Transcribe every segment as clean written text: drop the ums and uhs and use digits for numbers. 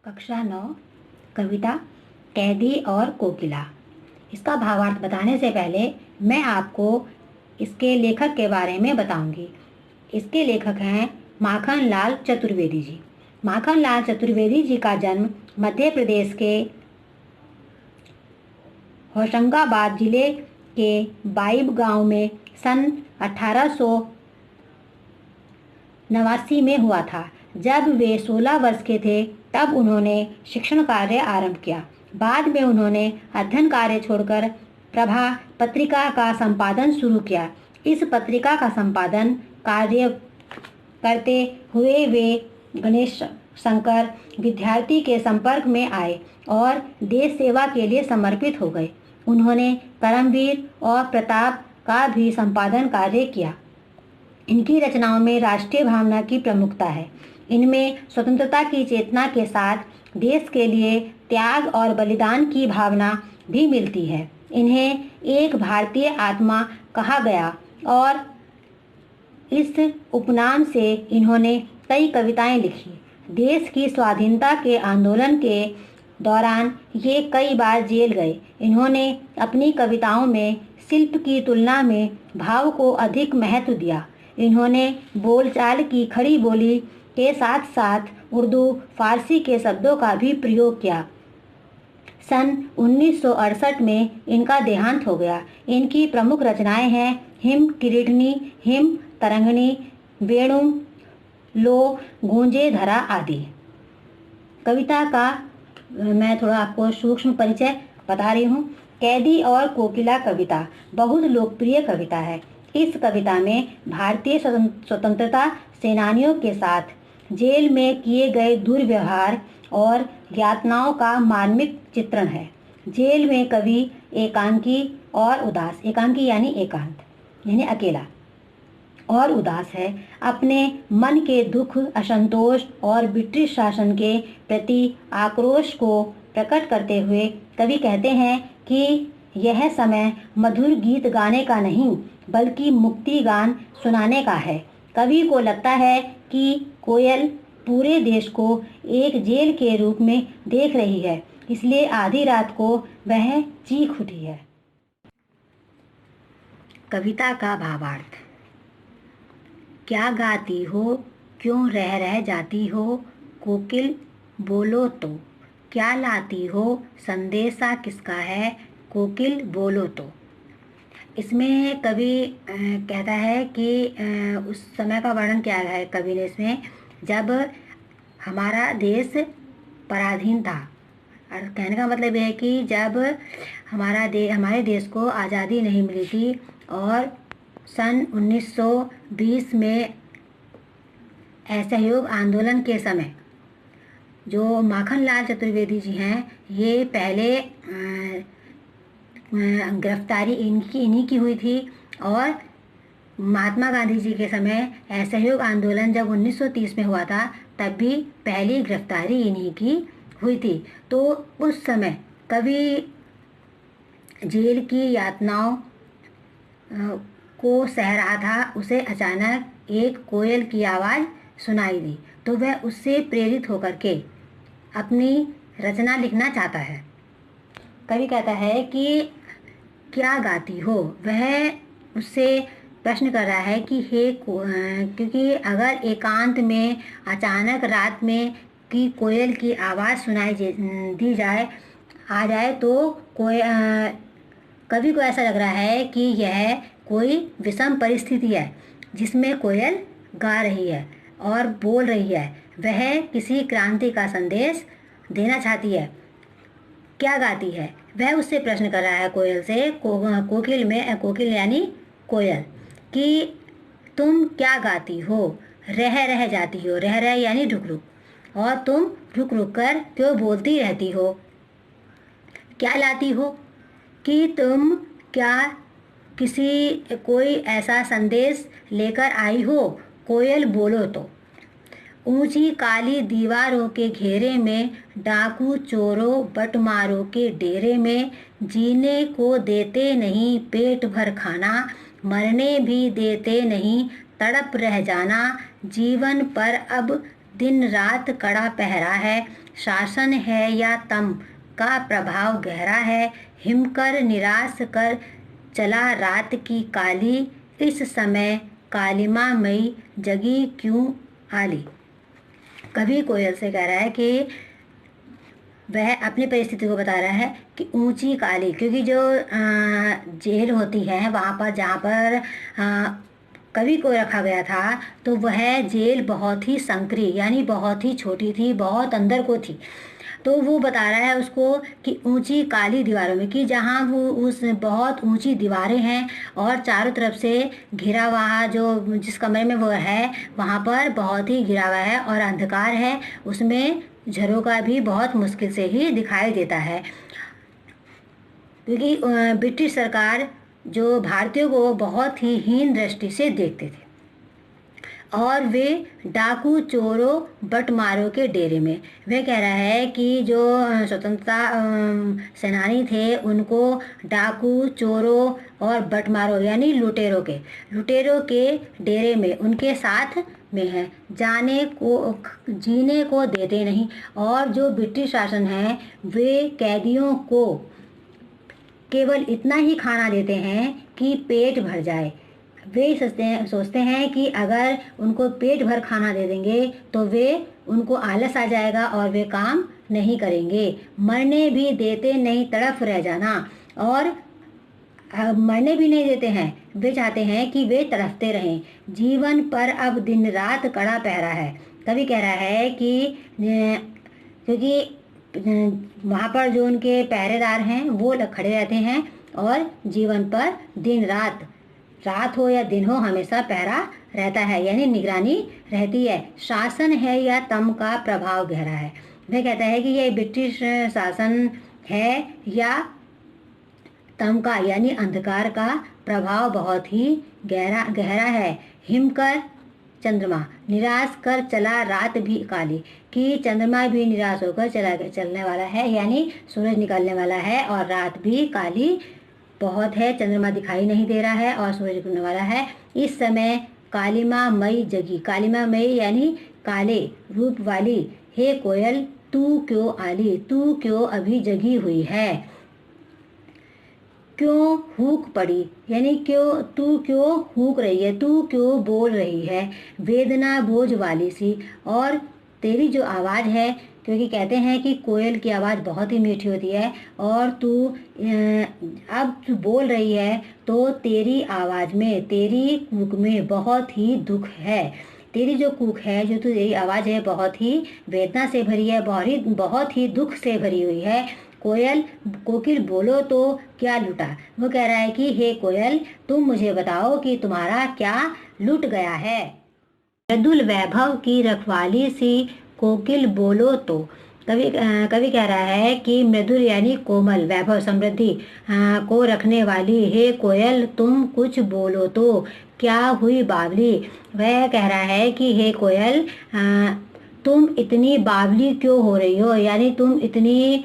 कक्षा 9 कविता कैदी और कोकिला। इसका भावार्थ बताने से पहले मैं आपको इसके लेखक के बारे में बताऊंगी। इसके लेखक हैं माखनलाल चतुर्वेदी जी। माखनलाल चतुर्वेदी जी का जन्म मध्य प्रदेश के होशंगाबाद जिले के बाइब गांव में सन 1889 में हुआ था। जब वे 16 वर्ष के थे तब उन्होंने शिक्षण कार्य आरंभ किया। बाद में उन्होंने अध्ययन कार्य छोड़कर प्रभा पत्रिका का संपादन शुरू किया। इस पत्रिका का संपादन कार्य करते हुए वे गणेश शंकर विद्यार्थी के संपर्क में आए और देश सेवा के लिए समर्पित हो गए। उन्होंने करमवीर और प्रताप का भी संपादन कार्य किया। इनकी रचनाओं में राष्ट्रीय भावना की प्रमुखता है। इनमें स्वतंत्रता की चेतना के साथ देश के लिए त्याग और बलिदान की भावना भी मिलती है। इन्हें एक भारतीय आत्मा कहा गया और इस उपनाम से इन्होंने कई कविताएं लिखी। देश की स्वाधीनता के आंदोलन के दौरान ये कई बार जेल गए। इन्होंने अपनी कविताओं में शिल्प की तुलना में भाव को अधिक महत्व दिया। इन्होंने बोलचाल की खड़ी बोली के साथ साथ उर्दू फारसी के शब्दों का भी प्रयोग किया। सन 1968 में इनका देहांत हो गया। इनकी प्रमुख रचनाएं हैं हिम किरीटनी, हिम तरंगनी, वेणु लो गूंजे धरा आदि। कविता का मैं थोड़ा आपको सूक्ष्म परिचय बता रही हूँ। कैदी और कोकिला कविता बहुत लोकप्रिय कविता है। इस कविता में भारतीय स्वतंत्रता सेनानियों के साथ जेल में किए गए दुर्व्यवहार और यातनाओं का मार्मिक चित्रण है। जेल में कवि एकांकी और उदास, एकांकी यानी एकांत यानी अकेला और उदास है। अपने मन के दुख, असंतोष और ब्रिटिश शासन के प्रति आक्रोश को प्रकट करते हुए कवि कहते हैं कि यह समय मधुर गीत गाने का नहीं बल्कि मुक्ति गान सुनाने का है। कवि को लगता है कि कोयल पूरे देश को एक जेल के रूप में देख रही है, इसलिए आधी रात को वह चीख उठी है। कविता का भावार्थ। क्या गाती हो, क्यों रह रह जाती हो, कोकिल बोलो तो। क्या लाती हो, संदेशा किसका है, कोकिल बोलो तो। इसमें कवि कहता है कि उस समय का वर्णन क्या है कवि ने इसमें, जब हमारा देश पराधीन था। और कहने का मतलब यह है कि जब हमारे देश को आज़ादी नहीं मिली थी और सन 1920 में असहयोग आंदोलन के समय जो माखनलाल चतुर्वेदी जी हैं, ये पहले गिरफ्तारी इन्हीं की हुई थी और महात्मा गांधी जी के समय असहयोग आंदोलन जब 1930 में हुआ था तब भी पहली गिरफ्तारी इन्हीं की हुई थी। तो उस समय कवि जेल की यातनाओं को सह रहा था। उसे अचानक एक कोयल की आवाज़ सुनाई दी तो वह उससे प्रेरित होकर के अपनी रचना लिखना चाहता है। कवि कहता है कि क्या गाती हो, वह उससे प्रश्न कर रहा है कि क्योंकि अगर एकांत में अचानक रात में की कोयल की आवाज़ सुनाई दी जाए आ जाए तो कवि को ऐसा लग रहा है कि यह कोई विषम परिस्थिति है जिसमें कोयल गा रही है और बोल रही है। वह किसी क्रांति का संदेश देना चाहती है। क्या गाती है, वह उससे प्रश्न कर रहा है कोयल से, कोकिल यानी कोयल, कि तुम क्या गाती हो, रह रह जाती हो, रह रह यानी रुक रुक, और तुम रुक रुक कर क्यों बोलती रहती हो। क्या लाती हो, कि तुम क्या कोई ऐसा संदेश लेकर आई हो, कोयल बोलो तो। ऊंची काली दीवारों के घेरे में, डाकू चोरों बटमारों के डेरे में, जीने को देते नहीं पेट भर खाना, मरने भी देते नहीं तड़प रह जाना। जीवन पर अब दिन रात कड़ा पहरा है, शासन है या तम का प्रभाव गहरा है, हिमकर निराश कर चला रात की काली, इस समय कालिमा मई जगी क्यों आली। कवि कोयल से कह रहा है कि वह अपनी परिस्थिति को बता रहा है कि ऊंची काली, क्योंकि जो जेल होती है वहाँ पर जहाँ पर कवि को रखा गया था, तो वह जेल बहुत ही संकरी यानी बहुत ही छोटी थी, बहुत अंदर को थी। तो वो बता रहा है उसको कि ऊंची काली दीवारों में, कि जहाँ वो उस बहुत ऊंची दीवारें हैं और चारों तरफ से घिरा हुआ, जो जिस कमरे में वो है वहाँ पर बहुत ही घिरा हुआ है और अंधकार है, उसमें झरोका भी बहुत मुश्किल से ही दिखाई देता है, क्योंकि ब्रिटिश सरकार जो भारतीयों को बहुत ही हीन दृष्टि से देखते थे और वे डाकू चोरों बटमारों के डेरे में। वह कह रहा है कि जो स्वतंत्रता सेनानी थे उनको डाकू चोरों और बटमारों यानी लुटेरों के डेरे में उनके साथ में है, जीने को देते नहीं। और जो ब्रिटिश शासन है वे कैदियों को केवल इतना ही खाना देते हैं कि पेट भर जाए। वे सोचते हैं कि अगर उनको पेट भर खाना दे देंगे तो वे उनको आलस आ जाएगा और वे काम नहीं करेंगे। मरने भी देते नहीं, तड़फ रह जाना, और मरने भी नहीं देते हैं, वे चाहते हैं कि वे तड़फते रहें। जीवन पर अब दिन रात कड़ा पहरा है। कवि कह रहा है कि क्योंकि वहाँ पर जो उनके पहरेदार हैं वो खड़े रहते हैं और जीवन पर दिन रात हो या दिन हो हमेशा पहरा रहता है, यानी निगरानी रहती है। शासन है या तम का प्रभाव गहरा है। वह कहता है कि यह ब्रिटिश शासन है या तम का यानी अंधकार का प्रभाव बहुत ही गहरा है। हिमकर चंद्रमा निराश कर चला रात भी काली, कि चंद्रमा भी निराश होकर चलने वाला है, यानी सूरज निकलने वाला है और रात भी काली बहुत है, चंद्रमा दिखाई नहीं दे रहा है और सूरज निकलने वाला है। इस समय कालिमा मई जगी, कालिमा मई यानी काले रूप वाली, हे कोयल तू क्यों आली, तू क्यों अभी जगी हुई है, क्यों हूक पड़ी, यानी तू क्यों हूक रही है, तू क्यों बोल रही है वेदना बोझ वाली सी। और तेरी जो आवाज़ है, क्योंकि कहते हैं कि कोयल की आवाज़ बहुत ही मीठी होती है, और अब तू बोल रही है तो तेरी आवाज़ में, तेरी कूक में बहुत ही दुख है। तेरी जो कूक है, जो तेरी आवाज़ है बहुत ही वेदना से भरी है, बहुत ही दुख से भरी हुई है। कोकिल बोलो तो क्या लुटा। वो कह रहा है कि हे कोयल तुम मुझे बताओ कि तुम्हारा क्या लुट गया है। मृदुल वैभव की रखवाली सी कोकिल बोलो तो। कवि कह रहा है कि मृदुल यानी कोमल, वैभव समृद्धि को रखने वाली हे कोयल तुम कुछ बोलो तो क्या हुई बावली। वह कह रहा है कि हे कोयल तुम इतनी बावली क्यों हो रही हो, यानी तुम इतनी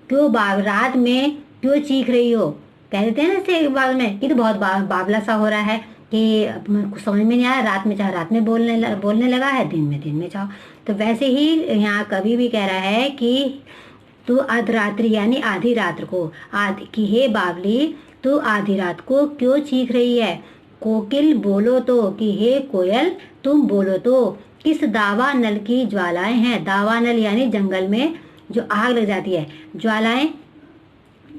क्यों रात में क्यों चीख रही हो। कह देते हैं ना ऐसे बाल में कि तो बहुत बावला सा हो रहा है, कि कुछ समझ में नहीं आया, रात में चाहो रात में बोलने लगा है, दिन में चाहो। तो वैसे ही यहाँ कवि भी कह रहा है कि तू अर्धरात्रि यानी आधी रात को कि हे बावली तू आधी रात को क्यों चीख रही है। कोकिल बोलो तो, कि हे कोयल तुम बोलो तो किस दावा नल की ज्वालाएं हैं। दावा नल यानी जंगल में जो आग लग जाती है, ज्वालाएं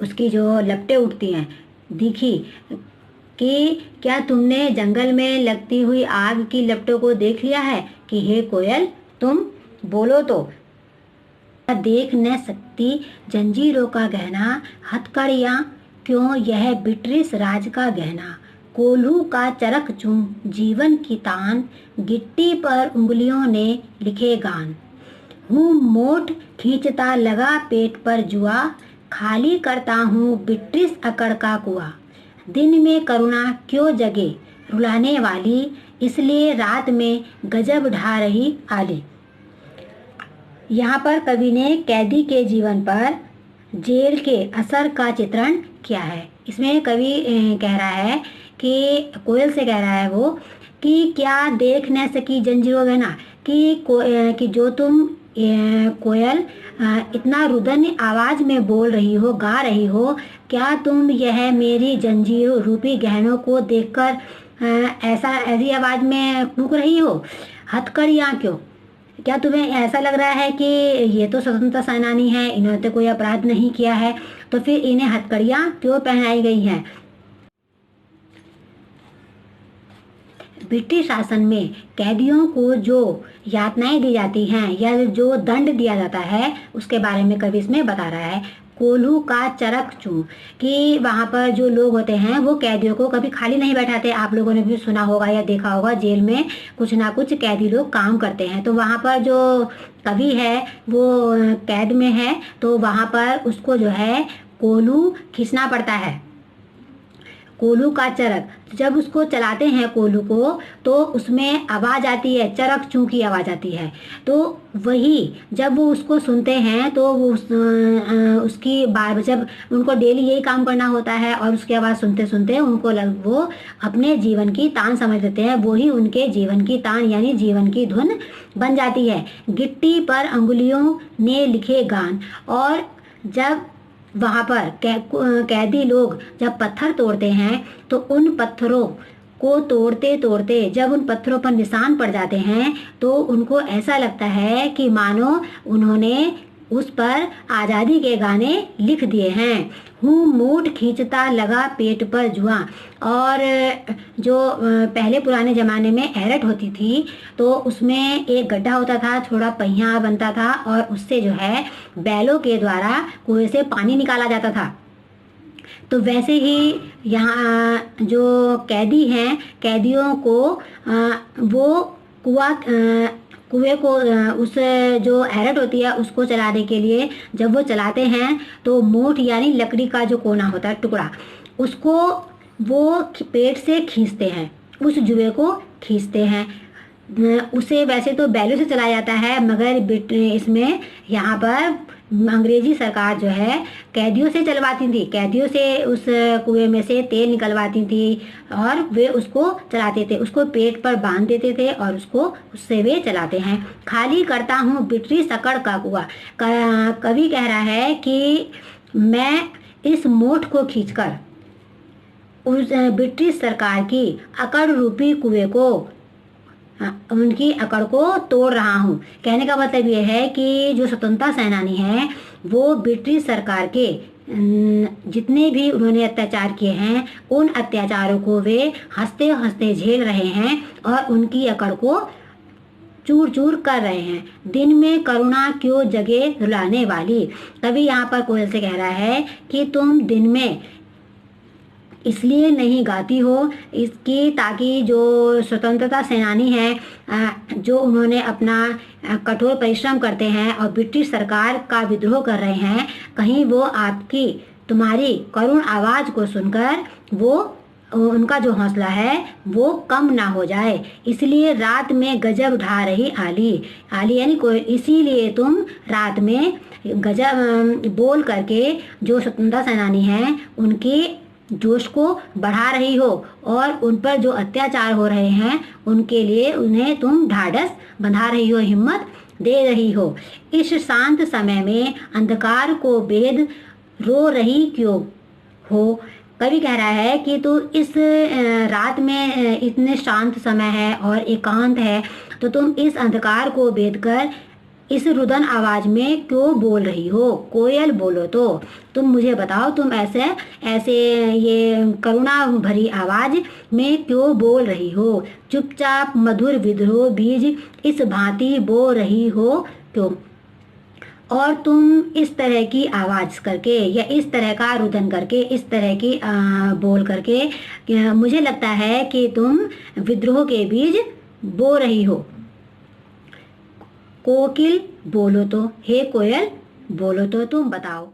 उसकी जो लपटें उठती हैं, दिखी कि क्या तुमने जंगल में लगती हुई आग की लपटों को देख लिया है, कि हे कोयल तुम बोलो तो। देख न सकती जंजीरों का गहना, हथकड़ियाँ क्यों यह ब्रिटिश राज का गहना। कोल्हू का चरक चूम जीवन की तान, गिट्टी पर उंगलियों ने लिखे गान। हूँ मोट खींचता लगा पेट पर जुआ, खाली करता हूँ ब्रिटिश अकड़ का कुआ। दिन में करुणा क्यों जगे रुलाने वाली, इसलिए रात में गजब ढा रही आली। यहाँ पर कवि ने कैदी के जीवन पर जेल के असर का चित्रण किया है। इसमें कवि कह रहा है कि कोयल से कह रहा है वो कि क्या देख न सकी जंजीरों गहना, कि जो तुम कोयल इतना रुदन आवाज में बोल रही हो, गा रही हो, क्या तुम यह मेरी जंजीरों रूपी गहनों को देखकर ऐसी आवाज में कूक रही हो? हथकड़ियाँ क्यों? क्या तुम्हें ऐसा लग रहा है कि ये तो स्वतंत्रता सेनानी है, इन्होंने तो कोई अपराध नहीं किया है, तो फिर इन्हें हथकड़ियाँ क्यों पहनाई गई हैं? ब्रिटिश शासन में कैदियों को जो यातनाएं दी जाती हैं या जो दंड दिया जाता है उसके बारे में कवि इसमें बता रहा है। कोल्हू का चरक चूं, कि वहाँ पर जो लोग होते हैं वो कैदियों को कभी खाली नहीं बैठाते। आप लोगों ने भी सुना होगा या देखा होगा, जेल में कुछ ना कुछ कैदी लोग काम करते हैं, तो वहाँ पर जो कवि है वो कैद में है, तो वहाँ पर उसको जो है कोल्हू खींचना पड़ता है। कोल्हू का चरक, जब उसको चलाते हैं कोल्हू को तो उसमें आवाज़ आती है, चरक चूं की आवाज़ आती है। तो वही जब वो उसको सुनते हैं तो वो उसकी बार जब उनको डेली यही काम करना होता है और उसकी आवाज़ सुनते सुनते उनको वो अपने जीवन की तान समझ लेते हैं, वही उनके जीवन की तान यानी जीवन की धुन बन जाती है। गिट्टी पर अंगुलियों ने लिखे गान, और जब वहाँ पर कैदी लोग जब पत्थर तोड़ते हैं तो उन पत्थरों को तोड़ते तोड़ते जब उन पत्थरों पर निशान पड़ जाते हैं तो उनको ऐसा लगता है कि मानो उन्होंने उस पर आज़ादी के गाने लिख दिए हैं। हूँ मूठ खींचता लगा पेट पर जुआ, और जो पहले पुराने ज़माने में एरट होती थी तो उसमें एक गड्ढा होता था, थोड़ा पहिया बनता था और उससे जो है बैलों के द्वारा कुएं से पानी निकाला जाता था। तो वैसे ही यहाँ जो कैदी हैं, कैदियों को वो कुएं को उस जो एरट होती है उसको चलाने के लिए जब वो चलाते हैं तो मोठ यानी लकड़ी का जो कोना होता है, टुकड़ा, उसको वो पेट से खींचते हैं, उस जुए को खींचते हैं। उसे वैसे तो बैलों से चलाया जाता है, मगर इसमें यहाँ पर अंग्रेजी सरकार जो है कैदियों से चलवाती थी, कैदियों से उस कुएं में से तेल निकलवाती थी और वे उसको चलाते थे, उसको पेट पर बांध देते थे और उससे वे चलाते हैं। खाली करता हूँ बिटरी सकड़ का कुआं, कवि कह रहा है कि मैं इस मोठ को खींचकर उस ब्रिटिश सरकार की अकड़ रूपी कुएं को, उनकी अकड़ को तोड़ रहा हूँ। कहने का मतलब ये है कि जो स्वतंत्रता सेनानी हैं वो ब्रिटिश सरकार के जितने भी उन्होंने अत्याचार किए हैं उन अत्याचारों को वे हंसते हंसते झेल रहे हैं और उनकी अकड़ को चूर चूर कर रहे हैं। दिन में करुणा क्यों जगे रुलाने वाली, कवि यहाँ पर कोयल से कह रहा है कि तुम दिन में इसलिए नहीं गाती हो इसकी ताकि जो स्वतंत्रता सेनानी हैं जो उन्होंने अपना कठोर परिश्रम करते हैं और ब्रिटिश सरकार का विद्रोह कर रहे हैं, कहीं वो आपकी तुम्हारी करुण आवाज़ को सुनकर वो उनका जो हौसला है वो कम ना हो जाए, इसलिए रात में गजब ढा रही आली, आली यानी कोई, इसीलिए तुम रात में गजब बोल करके जो स्वतंत्रता सेनानी हैं उनकी जोश को बढ़ा रही हो और उन पर जो अत्याचार हो रहे हैं उनके लिए उन्हें तुम ढाढ़स बंधा रही हो, हिम्मत दे रही हो। इस शांत समय में अंधकार को बेद रो रही क्यों हो, कवि कह रहा है कि तो इस रात में इतने शांत समय है और एकांत है तो तुम इस अंधकार को बेद कर इस रुदन आवाज में क्यों बोल रही हो। कोयल बोलो तो तुम मुझे बताओ, तुम ऐसे ऐसे ये करुणा भरी आवाज में क्यों बोल रही हो, चुपचाप मधुर विद्रोह बीज इस भांति बो रही हो क्यों। और तुम इस तरह की आवाज़ करके या इस तरह का रुदन करके, इस तरह की बोल करके मुझे लगता है कि तुम विद्रोह के बीज बो रही हो। कोकिल बोलो तो, हे कोयल बोलो तो तुम बताओ।